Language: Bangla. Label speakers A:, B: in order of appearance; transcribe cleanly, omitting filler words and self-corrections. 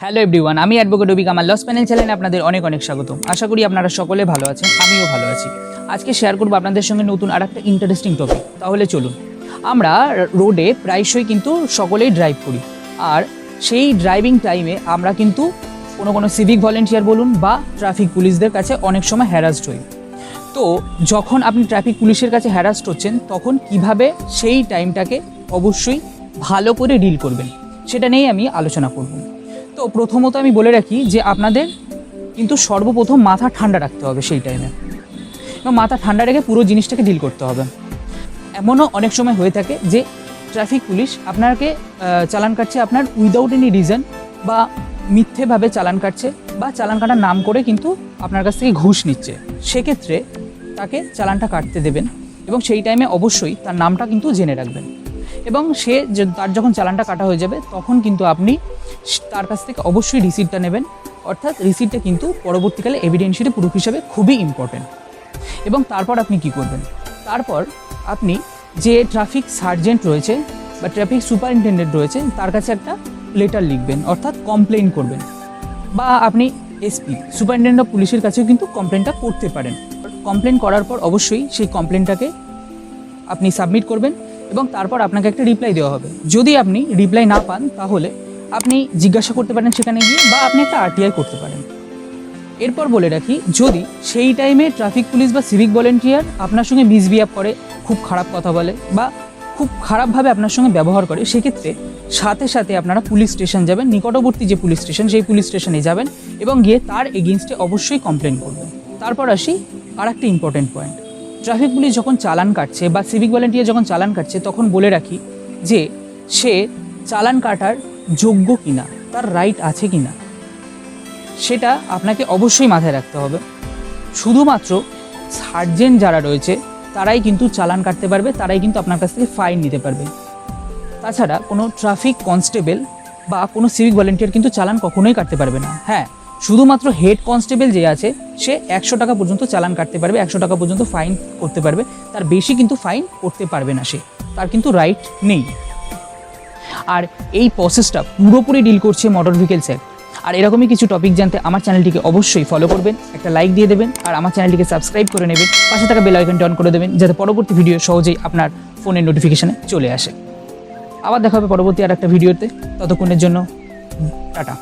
A: হ্যালো এভরিওয়ান, আমি অ্যাডভোকেট অভিক। আমার লস প্যানেল চ্যানেলে আপনাদের অনেক অনেক স্বাগত। আশা করি আপনারা সকলে ভালো আছেন, আমিও ভালো আছি। আজকে শেয়ার করবো আপনাদের সঙ্গে নতুন আর একটা ইন্টারেস্টিং টপিক। তাহলে চলুন। আমরা রোডে প্রায়শই কিন্তু সকলেই ড্রাইভ করি, আর সেই ড্রাইভিং টাইমে আমরা কিন্তু কোনো সিভিক ভলেন্টিয়ার বলুন বা ট্রাফিক পুলিশদের কাছে অনেক সময় হ্যারাসড হই। তো যখন আপনি ট্রাফিক পুলিশের কাছে হ্যারাসড হচ্ছেন, তখন কিভাবে সেই টাইমটাকে অবশ্যই ভালো করে ডিল করবেন, সেটা নিয়েই আমি আলোচনা করব। তো প্রথমত আমি বলে রাখি যে আপনাদের কিন্তু সর্বপ্রথম মাথা ঠান্ডা রাখতে হবে সেই টাইমে, এবং মাথা ঠান্ডা রেখে পুরো জিনিসটাকে ডিল করতে হবে। এমনও অনেক সময় হয়ে থাকে যে ট্রাফিক পুলিশ আপনাকে চালান কাটছে আপনার উইদাউট এনি রিজন, বা মিথ্যেভাবে চালান কাটছে, বা চালান কাটার নাম করে কিন্তু আপনার কাছ থেকে ঘুষ নিচ্ছে। সেক্ষেত্রে তাকে চালানটা কাটতে দেবেন, এবং সেই টাইমে অবশ্যই তার নামটা কিন্তু জেনে রাখবেন। এবং তার যখন চালানটা কাটা হয়ে যাবে, তখন কিন্তু আপনি তার কাছ থেকে অবশ্যই রিসিপ্টটা নেবেন। অর্থাৎ রিসিপ্টটা কিন্তু পরবর্তীকালে এভিডেন্সিয়ালি প্রুফ হিসাবে খুবই ইম্পর্টেন্ট। এবং তারপর আপনি কি করবেন? তারপর আপনি যে ট্রাফিক সার্জেন্ট রয়েছে বা ট্রাফিক সুপারিনটেন্ডেন্ট রয়েছে, তার কাছে একটা লেটার লিখবেন, অর্থাৎ কমপ্লেন করবেন। বা আপনি এসপি সুপারিনটেন্ডেন্ট অফ পুলিশের কাছেও কিন্তু কমপ্লেনটা করতে পারেন। কমপ্লেন করার পর অবশ্যই সেই কমপ্লেনটাকে আপনি সাবমিট করবেন, এবং তারপর আপনাকে একটা রিপ্লাই দেওয়া হবে। যদি আপনি রিপ্লাই না পান, তাহলে আপনি জিজ্ঞাসা করতে পারেন সেখানে গিয়ে, বা আপনি একটা আরটিআই করতে পারেন। এরপর বলে রাখি, যদি সেই টাইমে ট্রাফিক পুলিশ বা সিভিক ভলেন্টিয়ার আপনার সঙ্গে মিসবিহেভ করে, খুব খারাপ কথা বলে বা খুব খারাপভাবে আপনার সঙ্গে ব্যবহার করে, সেক্ষেত্রে সাথে সাথে আপনারা পুলিশ স্টেশন যাবেন, নিকটবর্তী যে পুলিশ স্টেশন সেই পুলিশ স্টেশনে যাবেন, এবং গিয়ে তার এগেইনস্টে অবশ্যই কমপ্লেন করবেন। তারপর আসি আর একটা ইম্পর্টেন্ট পয়েন্ট। ট্রাফিক পুলিশ যখন চালান কাটছে বা সিভিক ভলেন্টিয়ার যখন চালান কাটছে, তখন বলে রাখি যে সে চালান কাটার যোগ্য কিনা, তার রাইট আছে কিনা, সেটা আপনাকে অবশ্যই মাথায় রাখতে হবে। শুধুমাত্র সার্জেন্ট যারা রয়েছে তারাই কিন্তু চালান কাটতে পারবে, তারাই কিন্তু আপনার কাছ থেকে ফাইন নিতে পারবে। তাছাড়া কোনো ট্রাফিক কনস্টেবল বা কোনো সিভিক ভলেন্টিয়ার কিন্তু চালান কখনোই কাটতে পারবে না। হ্যাঁ, শুধুমাত্র হেড কনস্টেবল যে আছে সে 100 টাকা পর্যন্ত চালান কাটতে পারবে, 100 টাকা পর্যন্ত ফাইন করতে পারবে, তার বেশি কিন্তু ফাইন করতে পারবে না, তার কিন্তু রাইট নেই। আর এই প্রসেসটা পুরোপুরি ডিল করছে মোটর ভেহিকলস অ্যাক্ট। আর এরকমই কিছু টপিক জানতে আমার চ্যানেলটিকে অবশ্যই ফলো করবেন, একটা লাইক দিয়ে দেবেন, আর আমার চ্যানেলটিকে সাবস্ক্রাইব করে নেবেন, পাশে থাকা বেল আইকনটি অন করে দেবেন, যাতে পরবর্তী ভিডিও সহজেই আপনার ফোনের নোটিফিকেশানে চলে আসে। আবার দেখা হবে পরবর্তী আর একটা ভিডিওতে। ততক্ষণের জন্য টাটা।